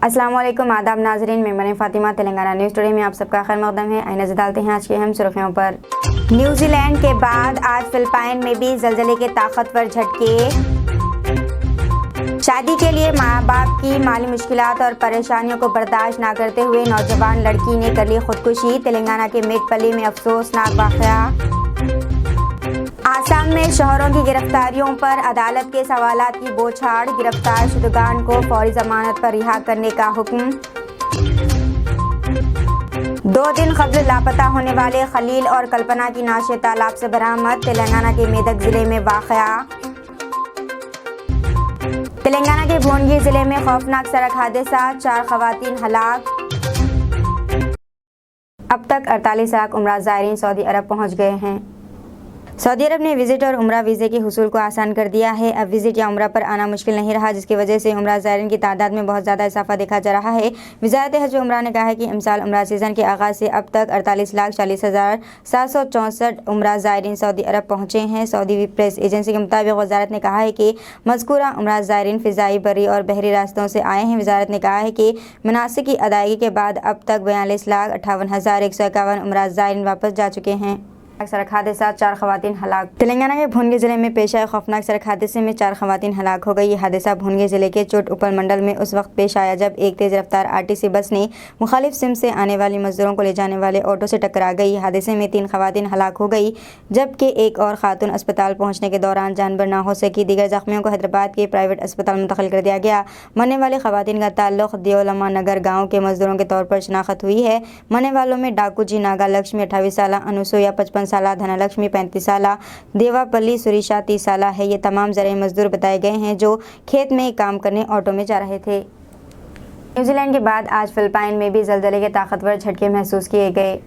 अस्सलाम वालेकुम, आदाब नाजरीन। मैं मरीम फातिमा तेलंगाना न्यूज़ टुडे में आप सबका खैर मकदम है। आइए नजर डालते हैं आज की अहम सुर्खियों पर। न्यूजीलैंड के बाद आज फिलिपाइन में भी जलजले के ताकतवर झटके। शादी के लिए माँ बाप की माली मुश्किलात और परेशानियों को बर्दाश्त न करते हुए नौजवान लड़की ने कर ली खुदकुशी। तेलंगाना के मेटपल्ली में अफसोसनाक वाक़या। आसाम में शोहरों की गिरफ्तारियों पर अदालत के सवालात की बौछार। गिरफ्तार शुदगान को फौरी जमानत पर रिहा करने का हुक्म। 2 दिन कबल लापता होने वाले खलील और कल्पना की नाशे तालाब से बरामद। तेलंगाना के मेदक जिले में वाक़या। तेलंगाना के भुवनगिर जिले में खौफनाक सड़क हादसा, 4 खवातीन हलाक। अब तक 48 लाख उम्रा ज़ायरीन सऊदी अरब पहुंच गए हैं। सऊदी अरब ने विजिट और उम्रा वीज़े के हुसूल को आसान कर दिया है। अब विजिट या उम्रा पर आना मुश्किल नहीं रहा, जिसकी वजह से उम्रा ज़ायरीन की तादाद में बहुत ज़्यादा इजाफा देखा जा रहा है। वज़ारत हज व उम्रा ने कहा है कि इमसाल उम्रा सीज़न के आगाज़ से अब तक 48,40,764 उम्रा ज़ायरीन सऊदी अरब पहुँचे हैं। सऊदी प्रेस एजेंसी के मुताबिक वज़ारत ने कहा है कि मज़कूरा उम्रा ज़ायरीन फ़िज़ाई, बर्री और बहरी रास्तों से आए हैं। वज़ारत ने कहा है कि मनासिक की अदायगी के बाद अब तक 42,58,151 उम्रा ज़ायरीन वापस जा चुके हैं। सड़क हादसा, 4 खवातीन हलाक। तेलंगाना के भुवनगिर जिले में पेश आए खौफनाक सड़क हादसे में 4 खवातीन हलाक हो गई। ये हादसा भुवनगिर जिले के चोट उपल मंडल में उस वक्त पेश आया जब एक तेज रफ्तार आरटीसी बस ने मुखालिफ सिम से आने वाली मजदूरों को ले जाने वाले ऑटो से टकरा गई। हादसे में 3 खवातीन हलाक हो गई, जबकि एक और खातून अस्पताल पहुंचने के दौरान जानबर न हो सकी। दीगर जख्मियों को हैदराबाद के प्राइवेट अस्पताल मुंतकिल कर दिया गया। मरने वाली खवातीन का ताल्लुक दियोलमा नगर गाँव के मजदूरों के तौर पर शनाख्त हुई है। मरने वालों में डाकू जी नागा लक्ष्मी 28 साल, अनुसुया 55 साल, धनलक्ष्मी 35 साल, देवापल्ली सुरीशा 30 साल है। ये तमाम ज़राई मजदूर बताए गए हैं जो खेत में काम करने ऑटो में जा रहे थे। न्यूजीलैंड के बाद आज फिलिपाइन में भी जलजले के ताकतवर झटके महसूस किए गए।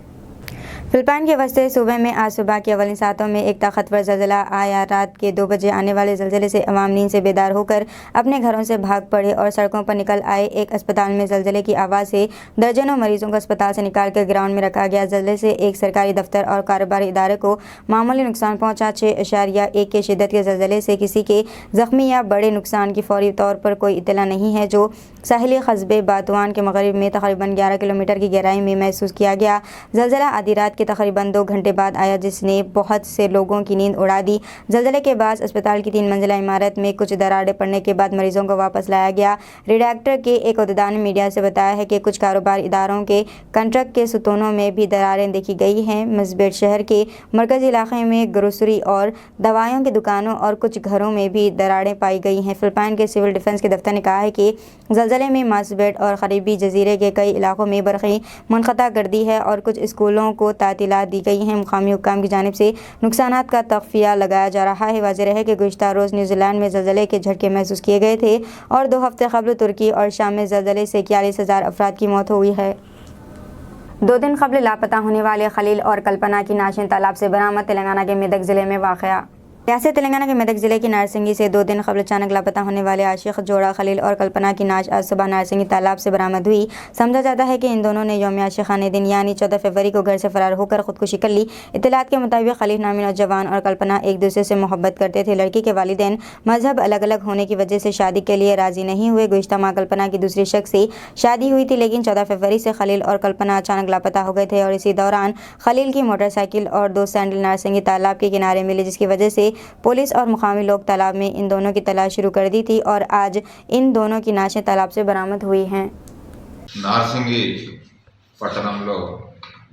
फिलिपाइन के वस्ती सूबे में आज सुबह की अवलिन सातों में एक ताकतवर जलजला आया। रात के 2 बजे आने वाले जलजले से अवाम नींद से बेदार होकर अपने घरों से भाग पड़े और सड़कों पर निकल आए। एक अस्पताल में जलजले की आवाज़ से दर्जनों मरीजों को अस्पताल से निकालकर ग्राउंड में रखा गया। जलजले से एक सरकारी दफ्तर और कारोबारी इदारे को मामूली नुकसान पहुँचा। 6.1 के शिद्दत के जलजले से किसी के जख्मी या बड़े नुकसान की फौरी तौर पर कोई इत्तला नहीं है, जो साहिली कस्बे बातवान के मगरिब में तकरीबन 11 किलोमीटर की गहराई में महसूस किया गया। जलजला आधी रात के तकरीबन 2 घंटे बाद आया, जिसने बहुत से लोगों की नींद उड़ा दी। जलजले के बाद अस्पताल की 3 मंजिला इमारत में कुछ दरारें पड़ने के बाद मरीजों को वापस लाया गया। रिडैक्टर के एक अहदेदार ने मीडिया से बताया है कि कुछ कारोबार इदारों के कंट्रक्ट के सुतूनों में भी दरारें देखी गई हैं। मस्बेट शहर के मरकजी इलाके में ग्रोसरी और दवाइयों की दुकानों और कुछ घरों में भी दरारें पाई गई हैं। फिलिपाइन के सिविल डिफेंस के दफ्तर ने कहा है कि जलजले में मस्बेट और करीबी जजीरे के कई इलाकों में बरक़ी मुनक़ता कर दी है और कुछ स्कूलों को तातीलात दी गई हैं। मुकामी हुक्काम की जानिब से नुकसानात का तख्फिया लगाया जा रहा है। वाज़ेह है कि गुज़िश्ता रोज़ न्यूजीलैंड में जलजले के झटके महसूस किए गए थे और 2 हफ्ते कबल तुर्की और शाम में जलजले से 41,000 अफराद की मौत हुई है। 2 दिन कबल लापता होने वाले खलील और कल्पना की नाशें तालाब से बरामद। तेलंगाना के मेदक ज़िले में वाक़या। रियासत तेलंगाना के मेदक ज़िले की नारसिंगी से 2 दिन कबल अचानक लापता होने वाले आशिक जोड़ा खलील और कल्पना की नाश आज सुबह नारसिंगी तालाब से बरामद हुई। समझा जाता है कि इन दोनों ने यौम आशिकाने दिन यानी 14 फरवरी को घर से फरार होकर खुदकुशी कर ली। इत्तलात के मुताबिक खलील नामी नौजवान और कल्पना एक दूसरे से मोहब्बत करते थे। लड़की के वालिदैन मजहब अलग अलग होने की वजह से शादी के लिए राजी नहीं हुए। गुज़िश्ता माह कल्पना की दूसरी शख्स से शादी हुई थी, लेकिन 14 फरवरी से खलील और कल्पना अचानक लापता हो गए थे और इसी दौरान खलील की मोटरसाइकिल और 2 सैंडल नारसिंगी तालाब के किनारे मिले, जिसकी वजह से पुलिस और मुकामी लोग तालाब में इन दोनों की तलाश शुरू कर दी थी और आज इन दोनों की नाशें तालाब से बरामद हुई हैं। నార్సింగి పట్టణంలో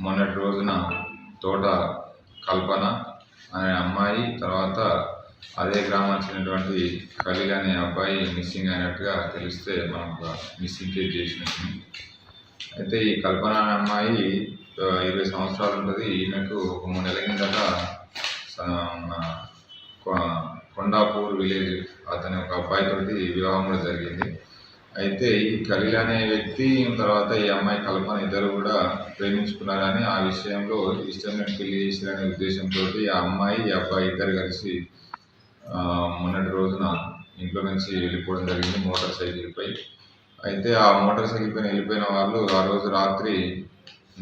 మొన్నటి రోజున తోట కల్పన అనే అమ్మాయి తర్వాత అదే గ్రామానికి చెందినటువంటి ఖలీల్ అనే అబ్బాయి మిస్సింగ్ అయినట్టుగా తెలిస్తే మనకు మిస్సింగ్ కేసు చేసినట్టు. అయితే ఈ కల్పన అనే అమ్మాయి 20 సంవత్సరాలు ఉంటుంది. ఈమెకు 3 నెలల కిందట మన కొండాపూర్ విలేజ్ అతని ఒక అబ్బాయితోటి వివాహం కూడా జరిగింది. అయితే ఈ ఖలీల్ అనే వ్యక్తి తర్వాత ఈ అమ్మాయి కల్పన ఇద్దరు కూడా ప్రేమించుకున్నారని, ఆ విషయంలో ఇష్టం లేని పెళ్లి చేసిరనే ఉద్దేశంతో ఆ అమ్మాయి ఈ అబ్బాయి ఇద్దరు కలిసి మొన్నటి రోజున ఇంట్లో నుంచి వెళ్ళిపోవడం జరిగింది మోటార్ సైకిల్పై. అయితే ఆ మోటార్ సైకిల్ పైన వెళ్ళిపోయిన వాళ్ళు ఆ రోజు రాత్రి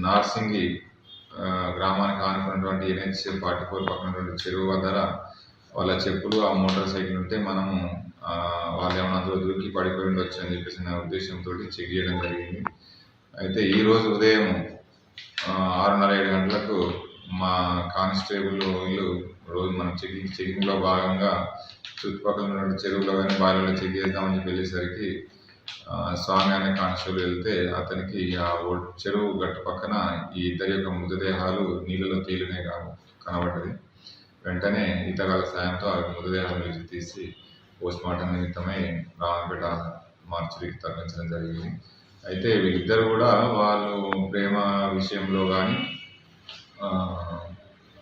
నార్సింగి గ్రామానికి ఆనుకున్నటువంటి NH 44 పక్కనటువంటి చెరువు వద్ద వాళ్ళ చెప్పులు ఆ మోటార్ సైకిల్ ఉంటే మనము ఆ వాళ్ళు ఏమైనా అందులో దూకి పడిపోయి ఉండొచ్చు అని చెప్పేసి నా ఉద్దేశంతో చెక్ చేయడం జరిగింది. అయితే ఈరోజు ఉదయం 6:30-7 గంటలకు మా కానిస్టేబుల్ వీళ్ళు రోజు మనం చెకింగ్లో భాగంగా చుట్టుపక్కల ఉన్నటువంటి చెరువులో కానీ బావిలో చెక్ చేద్దామని చెప్పి వెళ్ళేసరికి స్వామి అనే కానిస్టేబుల్ వెళ్తే అతనికి ఆ చెరువు గట్టు పక్కన ఈ ఇద్దరి యొక్క మృతదేహాలు నీళ్ళలో తేలినే కనబడ్డది. వెంటనే ఈతగాళ్ళ సాయంతో ఆ మృతదేహాలను తీసి పోస్ట్మార్టం నిమిత్తమై రామపేట మార్చురీకి తరలించడం జరిగింది. అయితే వీళ్ళిద్దరు కూడా వాళ్ళు ప్రేమ విషయంలో కానీ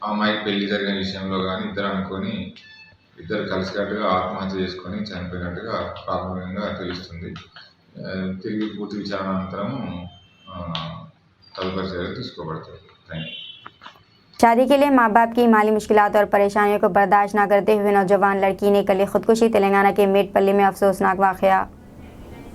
అమ్మాయికి పెళ్లి జరిగిన విషయంలో కానీ ఇద్దరు కలిసికట్టుగా ఆత్మహత్య చేసుకొని చనిపోయినట్టుగా ప్రాథమికంగా తెలుస్తుంది. తిరిగి పూర్తి విచారణ అనంతరం తదుపరి చర్యలు తీసుకోబడతాయి. Thank you. शादी के लिए मां बाप की माली मुश्किलात और परेशानियों को बर्दाश्त न करते हुए नौजवान लड़की ने कर ली खुदकुशी। तेलंगाना के मेटपल्ली में अफसोसनाक वाकया।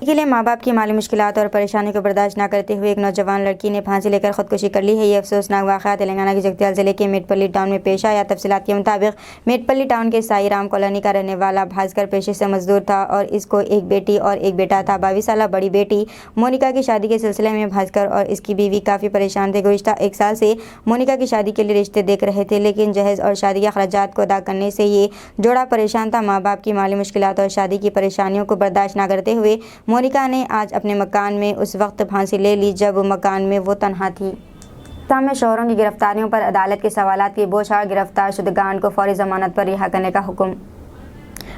के लिए माँ बाप की माली मुश्किलात और परेशानी को बर्दाश्त न करते हुए एक नौजवान लड़की ने फांसी लेकर खुदकुशी कर ली है। ये अफसोसनाक वाक़या तेलंगाना के जगतियाल जिले के मेटपल्ली टाउन में पेश आया। तफसीलात के मुताबिक मेटपल्ली टाउन के साई राम कॉलोनी का रहने वाला भास्कर पेशे से मजदूर था और इसको एक बेटी और एक बेटा था। 22 साल बड़ी बेटी मोनिका की शादी के सिलसिले में भास्कर और इसकी बीवी काफ़ी परेशान थे। गुज़िश्ता 1 साल से मोनिका की शादी के लिए रिश्ते देख रहे थे, लेकिन जहेज और शादी के अखराजात को अदा करने से ये जोड़ा परेशान था। माँ बाप की माली मुश्किलात और शादी की परेशानियों को बर्दाश्त न करते हुए मोनिका ने आज अपने मकान में उस वक्त फांसी ले ली जब मकान में वो तन्हा थी। में शोहरों की गिरफ्तारियों पर अदालत के सवालात की बौछार। गिरफ्तार शुदगान को फौरी जमानत पर रिहा करने का हुक्म।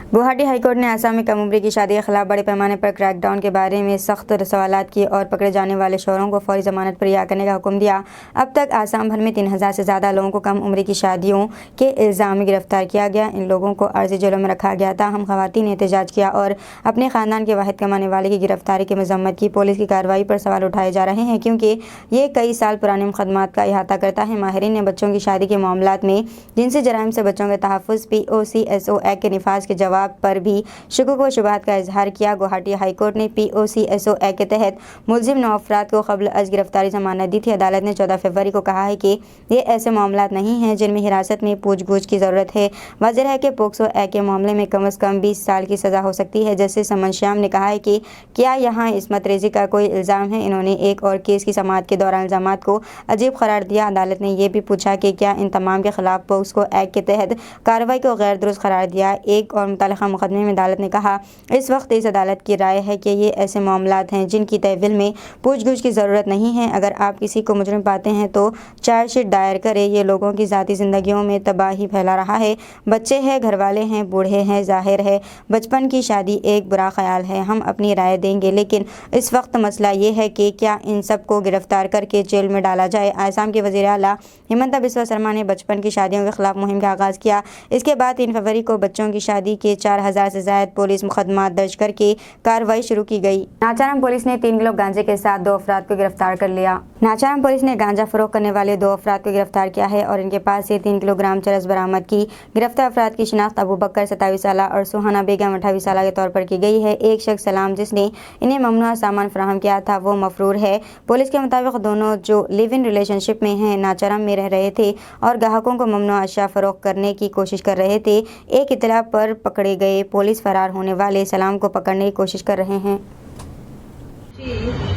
गुवाहाटी हाईकोर्ट ने आसाम में कम उम्री की शादी के खिलाफ बड़े पैमाने पर क्रैकडाउन के बारे में सख्त सवालात किए और पकड़े जाने वाले शोहरों को फौरी जमानत पर रिहा करने का हुक्म दिया। अब तक आसाम भर में 3000 से ज़्यादा लोगों को कम उम्री की शादियों के इल्ज़ाम में गिरफ्तार किया गया। इन लोगों को अर्जी जेलों में रखा गया था। हम खवातीन ने एहतजाज किया और अपने ख़ानदान के वाहिद कमाने वाले की गिरफ्तारी की मजम्मत की। पुलिस की कार्रवाई पर सवाल उठाए जा रहे हैं क्योंकि ये कई साल पुराने मुकदमात का इहाता करता है। माहिरीन ने बच्चों की शादी के मामलात में जिनसी जराइम से बच्चों के तहफ़्फ़ुज़ POCSO एक्ट के निफाज के जवाब पर भी शुकुक व शुबहात का इजहार किया। गुवाहाटी हाईकोर्ट ने POCSO एक्ट के तहत मुलजिम 9 अफराद को क़ब्ल अज़ गिरफ्तारी ज़मानत दी थी। अदालत ने 14 फरवरी को कहा है कि ये ऐसे मामलात नहीं हैं जिनमें हिरासत में पूछगछ की ज़रूरत है। वाज़ेह है कि पोक्सो एक्ट के मामले में कम अज़ कम 20 साल की सज़ा हो सकती है। जस्टिस समन श्याम ने कहा है कि क्या यहाँ इस्मत रेज़ी का कोई इल्ज़ाम है। इन्होंने एक और केस की समाअत के दौरान इल्ज़ामात को अजीब करार दिया। अदालत ने यह भी पूछा कि क्या इन तमाम के खिलाफ पोक्सो एक्ट के तहत कार्रवाई को गैर दुरुस्त करार दिया। एक और मुतल्लिक़ा मुकदमे में अदालत ने कहा इस वक्त इस अदालत की राय है कि ये ऐसे मामलात हैं जिनकी तहवील में पूछगछ की ज़रूरत नहीं है। अगर आप किसी को मुजरिम पाते हैं तो चार्जशीट दायर करें। ये लोगों की ज़ाती ज़िंदगियों में तबाही फैला रहा है। बच्चे हैं, घरवाले हैं, बूढ़े हैं। ज़ाहिर है बचपन की शादी एक बुरा ख्याल है। हम अपनी राय देंगे, लेकिन इस वक्त मसला ये है कि क्या इन सब को गिरफ्तार करके जेल में डाला जाए। आसाम के वज़ीर आला हिमंता बिस्वा शर्मा ने बचपन की शादियों के खिलाफ मुहिम का आगाज़ किया। इसके बाद 3 फरवरी को बच्चों की शादी के 4000 से ज़ायद पुलिस मुकदमा दर्ज करके कार्रवाई शुरू की गई। नाचाराम पुलिस ने 3 किलो गांजे के साथ 2 अफराद को गिरफ्तार कर लिया। नाचाराम पुलिस ने गांजा फरोख्त करने वाले 2 अफराद को गिरफ्तार किया है और इनके पास से 3 किलोग्राम चरस बरामद की। गिरफ्तार अफराद की शिनाख्त अबू बकर 27 साल और सुहाना बेगम 28 साल के तौर पर की गई है। एक शख्स सलाम जिसने इन्हें ममनुआ सामान फराहम किया था वो मफरूर है। पुलिस के मुताबिक दोनों जो लिव इन रिलेशनशिप में हैं नाचाराम में रह रहे थे और ग्राहकों को ममनुआ अशिया फरोख्त करने की कोशिश कर रहे थे। एक इत्तला पर पकड़े गए पुलिस फरार होने वाले सलाम को पकड़ने की कोशिश कर रहे हैं।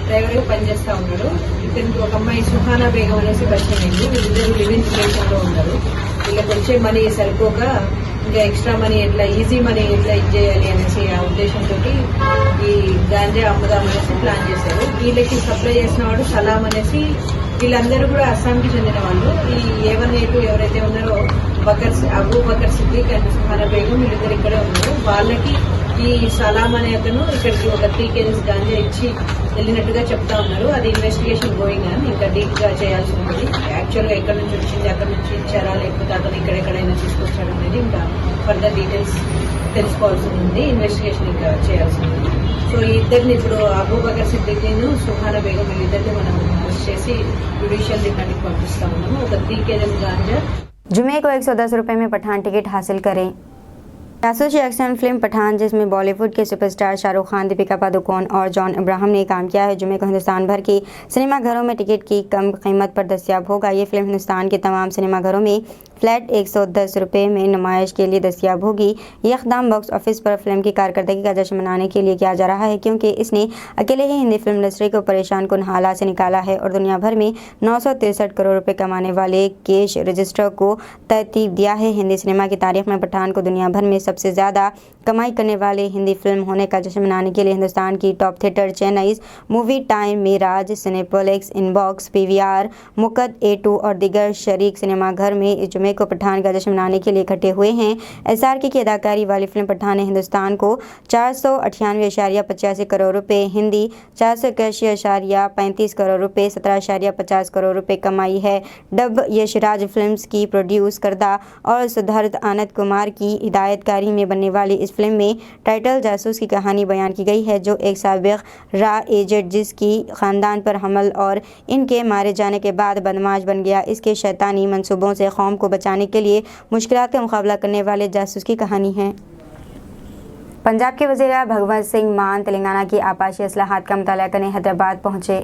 డ్రైవర్గా పనిచేస్తూ ఉన్నాడు. ఇతనికి ఒక అమ్మాయి సుహానా బేగం అనేసి పరిచయం అయింది. వీళ్ళిద్దరు లివింగ్ రిలేషన్లో ఉన్నారు. వీళ్ళకి వచ్చే మనీ సరిపోక ఇంకా ఎక్స్ట్రా మనీ ఎట్లా ఈజీ మనీ ఎట్లా ఇచ్చేయాలి అనేసి ఆ ఉద్దేశంతో ఈ గాంజా అమ్ముదామనేసి ప్లాన్ చేశారు. వీళ్ళకి సప్లై చేసిన వాడు సలాం అనేసి. వీళ్ళందరూ కూడా అస్సాంకి చెందిన వాళ్ళు. ఈ A1 A2 ఎవరైతే ఉన్నారో Abu Bakr Siddique and Suhana Begum వీళ్ళిద్దరు ఇక్కడే ఉన్నారు. వాళ్ళకి ఈ సలాం అనే అతను ఇక్కడికి ఒక 3 కేజీస్ గాంజా ఇచ్చి వెళ్ళినట్టుగా చెప్తా ఉన్నారు. అది ఇన్వెస్టిగేషన్ గోయింగ్ అని ఇంకా డీప్ గా చేయాల్సి ఉంది. యాక్చువల్ గా ఎక్కడి నుంచి వచ్చింది, అక్కడ నుంచి ఇచ్చారా లేకపోతే అతను ఇక్కడెక్కడైనా తీసుకొచ్చాడు అనేది ఇంకా ఫర్దర్ డీటెయిల్స్ తెలుసుకోవాల్సి ఉంది. ఇన్వెస్టిగేషన్ ఇంకా చేయాల్సి ఉంది. సో ఈ ఇద్దరిని ఇప్పుడు అబూ బకర్ సిద్దిక్ సుహానా బేగం వీళ్ళిద్దరిని మనం అరెస్ట్ చేసి జ్యుడిషియల్ రిమాండ్కి పంపిస్తా ఉన్నాము. ఒక 3 కేజీస్ గాంజా। जुमे को 110 रुपये में पठान टिकट हासिल करें। जासूसी एक्शन फिल्म पठान, जिसमें बॉलीवुड के सुपरस्टार शाहरुख खान, दीपिका पादुकोण और जॉन अब्राहम ने काम किया है, जुमे को हिंदुस्तान भर के सिनेमाघरों में टिकट की कम कीमत पर दस्तियाब होगा। ये फिल्म हिंदुस्तान के तमाम सिनेमाघरों में फ्लैट 110 रुपये में नुमाइश के लिए दस्तियाब होगी। ये इक़दाम बॉक्स ऑफिस पर फिल्म की कारकर्दगी का जश्न मनाने के लिए किया जा रहा है, क्योंकि इसने अकेले ही हिंदी फिल्म इंडस्ट्री को परेशान कुन हालात से निकाला है और दुनिया भर में 963 करोड़ रुपए कमाने वाले कैश रजिस्टर को तरतीब दिया है। हिंदी सिनेमा की तारीख में पठान को दुनिया भर में सबसे ज़्यादा कमाई करने वाले हिंदी फिल्म होने का जश्न मनाने के लिए हिंदुस्तान की top theatre chains Movie Time, Miraj, Cineplex, Inox, PVR, Mukta, A2 और दीगर शरीक सिनेमाघर में इस जुमे को पठान का जश्न मनाने के लिए इकट्ठे हुए हैं। SRK की अदाकारी वाली फिल्म पठान ने हिंदुस्तान को 498.85 करोड़ रुपए, हिंदी 481.35 करोड़ रुपए, 17.50 करोड़ रुपए कमाई है। डब यशराज फिल्म्स की प्रोड्यूस करदा और सिद्धार्थ आनंद कुमार की हिदायतकारी में बनने वाली इस फिल्म में टाइटल जासूस की कहानी बयान की गई है, जो एक साबिक रा एजेंट जिसकी ख़ानदान पर हमल और इनके मारे जाने के बाद बदमाश बन गया, इसके शैतानी मंसूबों से कौम को बचाने के लिए मुश्किलात का मुकाबला करने वाले जासूस की कहानी है। पंजाब के वज़ीर आला भगवंत सिंह मान तेलंगाना की आपाशी इस्लाहात का मुताला करने हैदराबाद पहुँचे।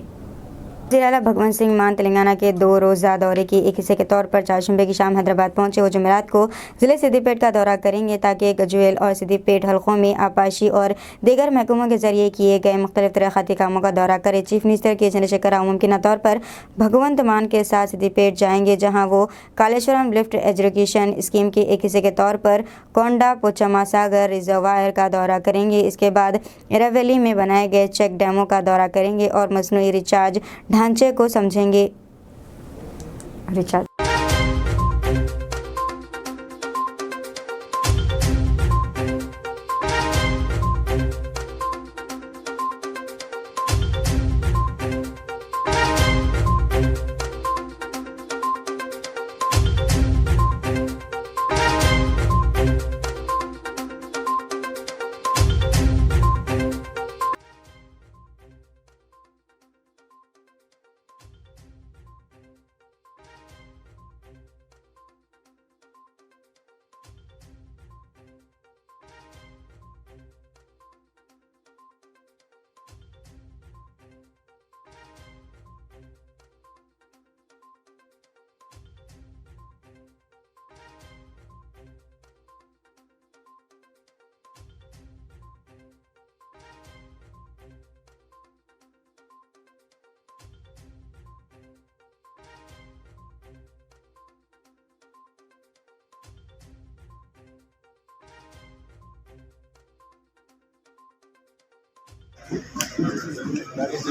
वज़ीर आला भगवंत सिंह मान तेलंगाना के 2 रोज़ा दौरे के एक हिस्से के तौर पर चारशंबे की शाम हैदराबाद पहुंचे। वो जुमेरात को ज़िले सिद्दीपेट का दौरा करेंगे, ताकि गजुएल और सिद्दीपेट हलकों में आपाशी और दीगर महकमों के जरिए किए गए मुख्तलिफ तरक्याती कामों का दौरा करे। चीफ मिनिस्टर के चंद्रशेखर राव मुमकिन तौर पर भगवंत मान के साथ सिद्दीपेट जाएंगे, जहाँ वो कालेश्वरम लिफ्ट एजुकेशन स्कीम के एक हिस्से के तौर पर कोंडा पोचम्मा सागर रिजर्वायर का दौरा करेंगे। इसके बाद इरावली में बनाए गए चेक डैमों का दौरा करेंगे और मसनूई रिचार्ज ढांचे को समझेंगे।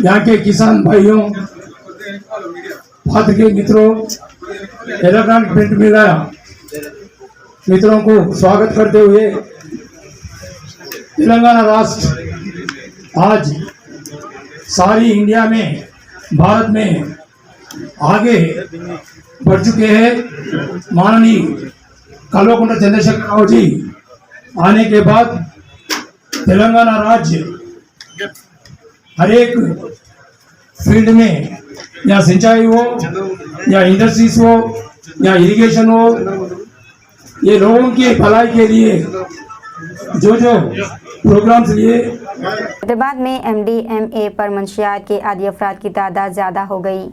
यहाँ के किसान भाइयों, पत्रिका मित्रों, इलेक्ट्रॉनिक प्रिंट मीडिया मित्रों को स्वागत करते हुए तेलंगाना राष्ट्र आज सारी इंडिया में, भारत में आगे बढ़ चुके हैं। माननीय कल्वकुंट्ला चंद्रशेखर राव जी आने के बाद तेलंगाना राज्य हर एक फील्ड में, या सिंचाई हो या इंडस्ट्रीज हो या इरिगेशन हो, ये लोगों की भलाई के लिए जो प्रोग्राम्स लिए। हैदराबाद में MDMA पर मंशियात के आदी अफराद की तादाद ज़्यादा हो गई।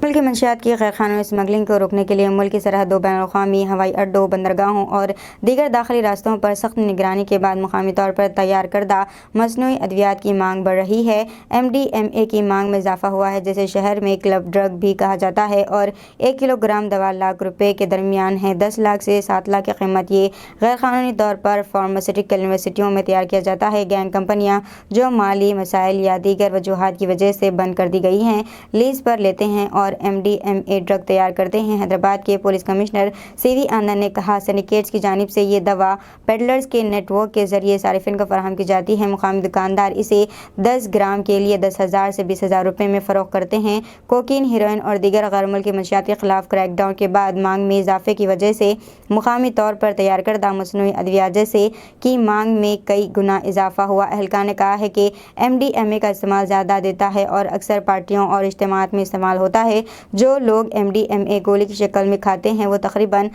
मुल्क की मंशियात की गैर कानूनी स्मगलिंग को रोकने के लिए मुल्क की सरहदों, बैनुल-अक़वामी हवाई अड्डों, बंदरगाहों और दीगर दाखिली रास्तों पर सख्त निगरानी के बाद मुकामी तौर पर तैयार करदा मसनूई अद्वियात की मांग बढ़ रही है। MDMA की मांग में इजाफा हुआ है, जिसे शहर में क्लब ड्रग भी कहा जाता है, और 1 किलोग्राम दवा लाख रुपए के दरमियान है। 10 लाख से 7 लाख की कीमत ये गैर कानूनी तौर पर फार्मास्यूटिकल यूनिवर्सिटियों में तैयार किया जाता है। गैंग कंपनियाँ जो माली मसाइल या दीगर वजूहात की वजह से बंद कर दी गई हैं, लीज पर लेते हैं और MDMA ड्रग तैयार करते हैं। हैदराबाद के पुलिस कमिश्नर CV आनंद ने कहा, सिंडिकेट्स की जानिब से ये दवा पेडलर्स के नेटवर्क के जरिए सारिफिन को फराहम की जाती है। मुकामी दुकानदार इसे 10 ग्राम के लिए 10,000 से 20,000 रुपये में फ़रोख्त करते हैं। कोकीन, हेरोइन और दीगर गैर मुल्की मंशियात के खिलाफ क्रैकडाउन के बाद मांग में इजाफे की वजह से मुकामी तौर पर तैयार करदा मसनूई अद्वियात जैसे की मांग में कई गुना इजाफा हुआ। अहलकार ने कहा है कि MDMA का इस्तेमाल ज़्यादा देता है और अक्सर पार्टियों और इज्तिमात में इस्तेमाल होता है। जो लोग MDMA गोली की शक्ल में खाते हैं, वो तकरीबन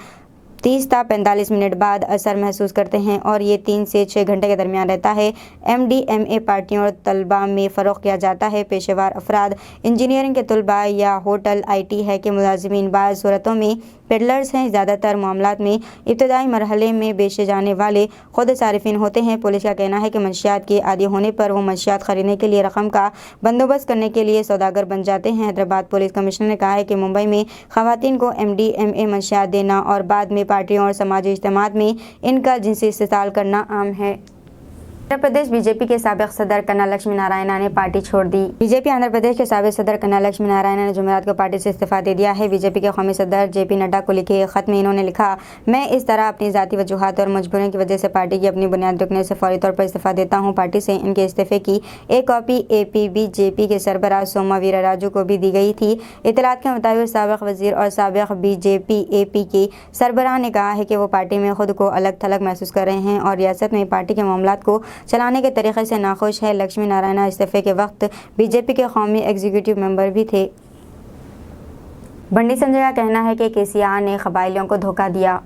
30 ता 45 मिनट बाद असर महसूस करते हैं और ये 3 से 6 घंटे के दरमियान रहता है। MDMA पार्टियों और तलबा में फ़रोख्त किया जाता है। पेशेवर अफराद, इंजीनियरिंग के तलबा या होटल IT है के मुलाजिमीन बाज़ सूरतों में पेडलर्स हैं। ज़्यादातर मामलात में इब्तदाई मरहले में बेचे जाने वाले खुद सारिफिन होते हैं। पुलिस का कहना है कि मंशियात के आदी होने पर वो मंशियात खरीदने के लिए रकम का बंदोबस्त करने के लिए सौदागर बन जाते हैं। हैदराबाद पुलिस कमिश्नर ने कहा है कि मुंबई में ख़वातीन को MDMA मंशियात देना और बाद में पार्टियों और समाजी इज्तिमात में इनका जिनसी इस्तेमाल करना आम है। आंध्र प्रदेश बीजेपी के साबिक सदर कन्ना लक्ष्मी नारायणा ने पार्टी छोड़ दी। बीजेपी आंध्र प्रदेश के साबिक सदर कन्ना लक्ष्मी नारायणा ने जुमेरात को पार्टी से इस्तीफा दे दिया है। बीजेपी के कौमी सदर JP नड्डा को लिखे एक खत में इन्होंने लिखा, मैं इस तरह अपनी ज़ाती वजूहात और मजबूरियों की वजह से पार्टी की अपनी बुनियाद रुकने से फौरी तौर पर इस्तीफा देता हूँ। पार्टी से इनके इस्तीफे की एक कॉपी APBJP के सरबराह सोमा वीराराजू को भी दी गई थी। इतलात के मुताबिक साबिक वजीर और साबिक BJP AP के सरबराह ने कहा है कि वो पार्टी में खुद को अलग थलग महसूस कर रहे हैं और रियासत में पार्टी के मामलात को चलाने के तरीके से नाखुश है। लक्ष्मी नारायणा इस्तीफे के वक्त बीजेपी के कौमी एग्जीक्यूटिव मेंबर भी थे। बंडी संजय का कहना है कि KCR ने कबायलियों को धोखा दिया।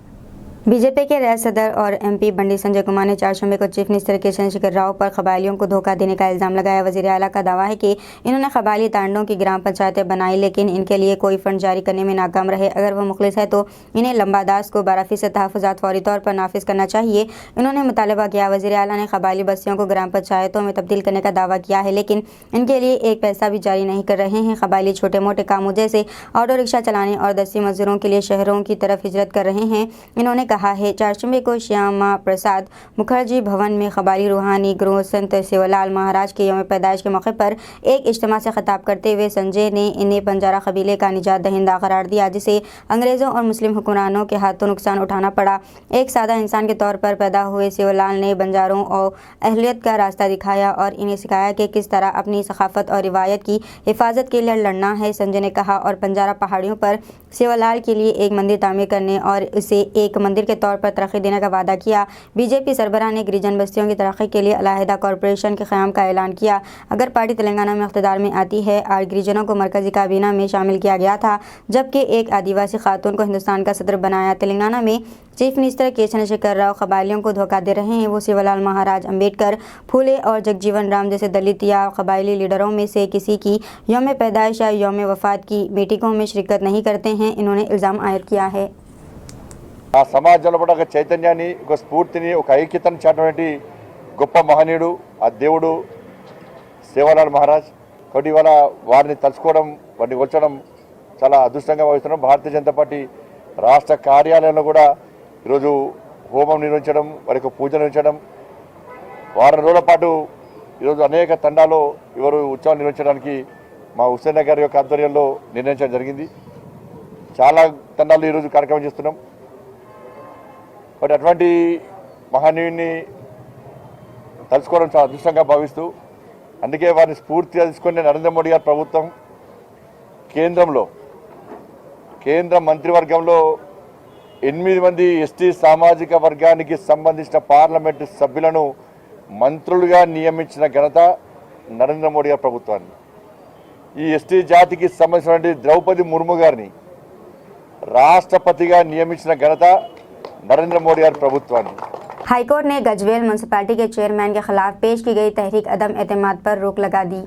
बीजेपी के रियासत सदर और MP बंडी संजय कुमार ने 4 शंबे को चीफ मिनिस्टर के चंद्रशेखर राव पर कबायलियों को धोखा देने का इल्ज़ाम लगाया। वज़ीर आला का दावा है कि इन्होंने कबायली तांडों की ग्राम पंचायतें बनाई लेकिन इनके लिए कोई फंड जारी करने में नाकाम रहे। अगर वो मुखलिस है तो इन्हें लंबादास को 12% तहफ़्फ़ुज़ात फौरी तौर पर नाफिज करना चाहिए। इन्होंने मुतालबा किया। वज़ीर आला ने कबायली बस्तियों को ग्राम पंचायतों में तब्दील करने का दावा किया है लेकिन इनके लिए एक पैसा भी जारी नहीं कर रहे हैं। कबायली छोटे मोटे कामों जैसे ऑटो रिक्शा चलाने और दस्ती मजदूरों के लिए शहरों की तरफ हिजरत कर रहे हैं। इन्होंने कहा है 4 शंबे को श्यामा प्रसाद मुखर्जी भवन में कबायली रूहानी गुरु संत सेवालाल महाराज के यौम पैदाइश के मौके पर एक इज्तिमा से खिताब करते हुए संजय ने इन्हें बंजारा कबीले का निजात दहिंदा करार दिया जिसे अंग्रेज़ों और मुस्लिम हुक्मरानों के हाथों नुकसान उठाना पड़ा। एक सादा इंसान के तौर पर पैदा हुए सेवालाल ने बंजारों और अहलियत का रास्ता दिखाया और इन्हें सिखाया कि किस तरह अपनी सकाफत और रिवायत की हिफाजत के लिए लड़ना है। संजय ने कहा और बंजारा पहाड़ियों पर सेवालाल के लिए एक मंदिर तामीर करने और इसे एक मंदिर के तौर पर तरक्की देने का वादा किया। बीजेपी सरबराह ने गिरिजन बस्तियों की तरक्की के लिए अलहदा कॉरपोरेशन के क़याम का ऐलान किया। अगर पार्टी तेलंगाना में इक़्तिदार में आती है और गिरिजनों को मरकज़ी काबीना में शामिल किया गया था जबकि एक आदिवासी खातून को हिंदुस्तान का सदर बनाया। तेलंगाना में चीफ मिनिस्टर के चंद्रशेखर राव कबायलियों को धोखा दे रहे हैं। वो सेवालाल महाराज, अम्बेडकर, फूले और जगजीवन राम जैसे दलित या कबायली लीडरों में से किसी की यौम पैदाइश या यौम वफ़ात की मीटिंगों में शिरकत नहीं करते हैं। इन्होंने इल्ज़ाम आयद किया है। ఆ సమాజంలో కూడా ఒక చైతన్యాన్ని, ఒక స్ఫూర్తిని, ఒక ఐక్యతను చాటినటువంటి గొప్ప మహనీయుడు ఆ దేవుడు సేవాలాల్ మహారాజ్. కాబట్టి ఇవాళ వారిని తలుచుకోవడం, వారిని వచ్చడం చాలా అదృష్టంగా భావిస్తున్నాం. భారతీయ జనతా పార్టీ రాష్ట్ర కార్యాలయంలో కూడా ఈరోజు హోమం నిర్వహించడం, వారికి పూజలు నిర్వహించడం, వారం రోజుల పాటు ఈరోజు అనేక తండాలో ఇవరు ఉత్సవాలు నిర్వహించడానికి మా హుస్సేన్ నగర్ యొక్క ఆధ్వర్యంలో నిర్ణయించడం జరిగింది. చాలా తండాలు ఈరోజు కార్యక్రమం చేస్తున్నాం. బట్ అటువంటి మహనీయుని తలుచుకోవడం చాలా అదృష్టంగా భావిస్తూ అందుకే వారిని స్ఫూర్తిగా తీసుకొని నరేంద్ర మోడీ గారి ప్రభుత్వం కేంద్ర మంత్రివర్గంలో 8 మంది ఎస్టీ సామాజిక వర్గానికి సంబంధించిన పార్లమెంటు సభ్యులను మంత్రులుగా నియమించిన ఘనత నరేంద్ర మోడీ గారి ప్రభుత్వాన్ని. ఈ ఎస్టీ జాతికి సంబంధించినటువంటి ద్రౌపది ముర్ము గారిని రాష్ట్రపతిగా నియమించిన ఘనత नरेंद्र मोदी और प्रभुत्वानी. हाईकोर्ट ने गजवेल म्यूनसिपालिटी के चेयरमैन के खिलाफ पेश की गई तहरीक अदम एतमाद पर रोक लगा दी।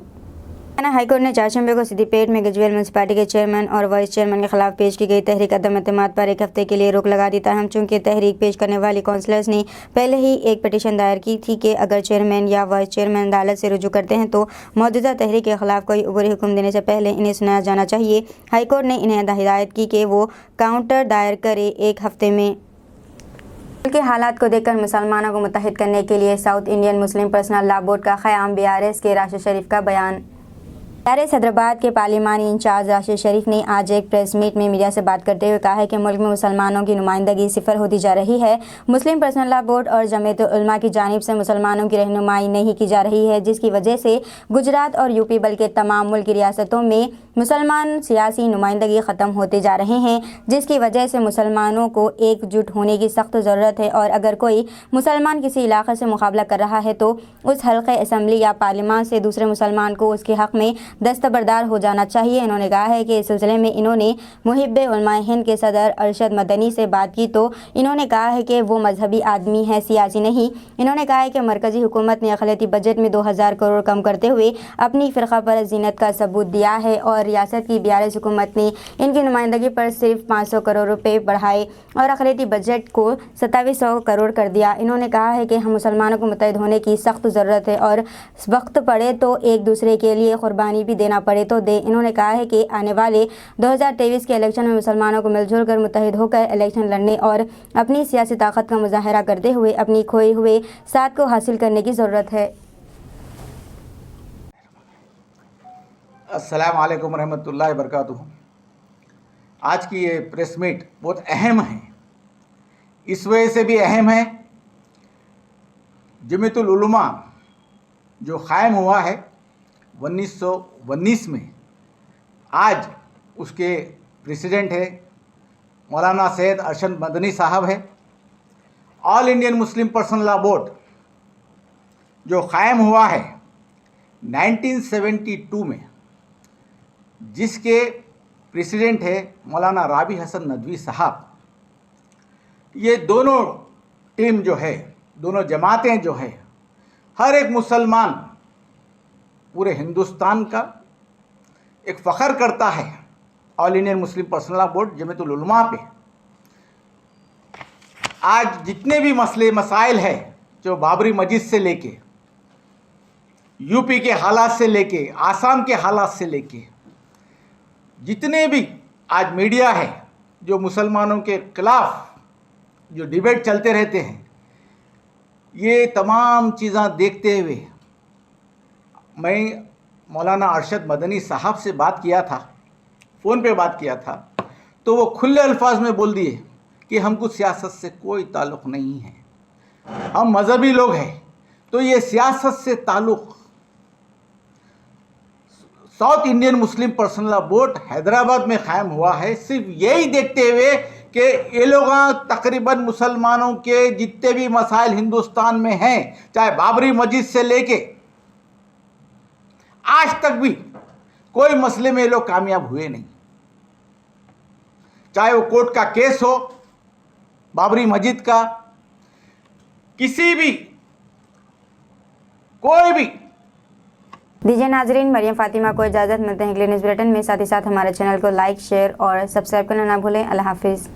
हाईकोर्ट ने 4 शंबे को सिद्दीपेट में गजवेल म्यूनसिपालिटी के चेयरमैन और वाइस चेयरमैन के खिलाफ पेश की गई तहरीक अदम एतमाद पर 1 हफ्ते के लिए रोक लगा दी। ताहम चूंकि तहरीक पेश करने वाली काउंसलर्स ने पहले ही एक पिटीशन दायर की थी कि अगर चेयरमैन या वाइस चेयरमैन अदालत से रुजू करते हैं तो मौजूदा तहरीक के खिलाफ कोई उबरी हुक्म देने से पहले इन्हें सुनाया जाना चाहिए। हाईकोर्ट ने इन्हें हिदायत की कि वो काउंटर दायर करे। 1 हफ्ते में के हालात को देखकर मुसलमानों को मुत्तहिद करने के लिए south Indian Muslim personal law board का क़याम। BRS के राशिद शरीफ का बयान। BRS हैदराबाद के पार्लिमानी इंचार्ज राशिद शरीफ ने आज एक प्रेस मीट में मीडिया से बात करते हुए कहा है कि मुल्क में मुसलमानों की नुमाइंदगी सिफर होती जा रही है। मुस्लिम पर्सनल लॉ बोर्ड और जमीयत उलमा की जानिब से मुसलमानों की रहनुमाई नहीं की जा रही है जिसकी वजह से गुजरात और यूपी बल्कि तमाम मुल्क की रियासतों में मुसलमान सियासी नुमाइंदगी ख़त्म होते जा रहे हैं जिसकी वजह से मुसलमानों को एकजुट होने की सख्त ज़रूरत है और अगर कोई मुसलमान किसी इलाक़े से मुकाबला कर रहा है तो उस हल्क़े असम्बली या पार्लियामान से दूसरे मुसलमान को उसके हक़ में दस्तबरदार हो जाना चाहिए। इन्होंने कहा है कि इस सिलसिले में इन्होंने मुहिब्बे उलमाए हिंद के सदर अरशद मदनी से बात की तो इन्होंने कहा है कि वो मजहबी आदमी है, सियासी नहीं। इन्होंने कहा है कि मरकजी हुकूमत ने अखिलती बजट में 2000 करोड़ कम करते हुए अपनी फ़िरका पर जीनत का सबूत दिया है और रियासत की BRS हुकूमत ने इनकी नुमाइंदगी पर सिर्फ 500 करोड़ रुपए बढ़ाए और अखिलती बजट को 2700 करोड़ कर दिया। इन्होंने कहा है कि हम मुसलमानों को मुत्तहिद होने की सख्त ज़रूरत है और वक्त पड़े तो एक दूसरे के लिए कुर्बानी भी देना पड़े तो दे। इन्होंने कहा है कि आने वाले 2023 के इलेक्शन में मुसलमानों को मिलजुल कर मुत्तहिद होकर इलेक्शन लड़ने और अपनी सियासी ताकत का मुजाहरा करते हुए अपनी खोए हुए साथ को हासिल करने की ज़रूरत है। अस्सलाम वालेकुम रहमतुल्लाहि बरकातुहू। आज की ये प्रेस मीट बहुत अहम है। इस वजह से भी अहम है, जमीयतुल उलमा जो क़ायम हुआ है 1919 में, आज उसके प्रेसिडेंट है मौलाना सैयद अरशद मदनी साहब है। All Indian Muslim personal law board जो क़ायम हुआ है 1972 में, जिसके प्रेसिडेंट है मौलाना राबी हसन नदवी साहब। ये दोनों टीम जो है, दोनों जमातें जो है, हर एक मुसलमान पूरे हिंदुस्तान का एक फ़ख्र करता है all Indian Muslim personal law board Jamiatul उलमा पे। आज जितने भी मसले मसाइल है, जो बाबरी मस्जिद से लेके यूपी के हालात से लेके आसाम के हालात से लेके जितने भी आज मीडिया है जो मुसलमानों के खिलाफ जो डिबेट चलते रहते हैं, ये तमाम चीज़ें देखते हुए मैं मौलाना अरशद मदनी साहब से बात किया था, फ़ोन पे बात किया था, तो वो खुले अल्फाज में बोल दिए कि हमको सियासत से कोई ताल्लुक़ नहीं है, हम मज़हबी लोग हैं। तो ये सियासत से ताल्लुक़ south Indian Muslim personal law board Hyderabad में क़ायम हुआ है सिर्फ यही देखते हुए कि ये लोग तकरीबन मुसलमानों के जितने भी मसाइल हिंदुस्तान में हैं, चाहे बाबरी मस्जिद से लेके आज तक भी कोई मसले में ये लोग कामयाब हुए नहीं। चाहे वो कोर्ट का केस हो, बाबरी मस्जिद का, किसी भी कोई भी। दीजिए नाजरीन, मरियम फातिमा को इजाज़त। मिलते हैं अगले न्यूज़ बुलेटिन में। साथ ही साथ हमारे चैनल को लाइक, शेयर और सब्सक्राइब करना ना भूलें। अल्लाह हाफिज़।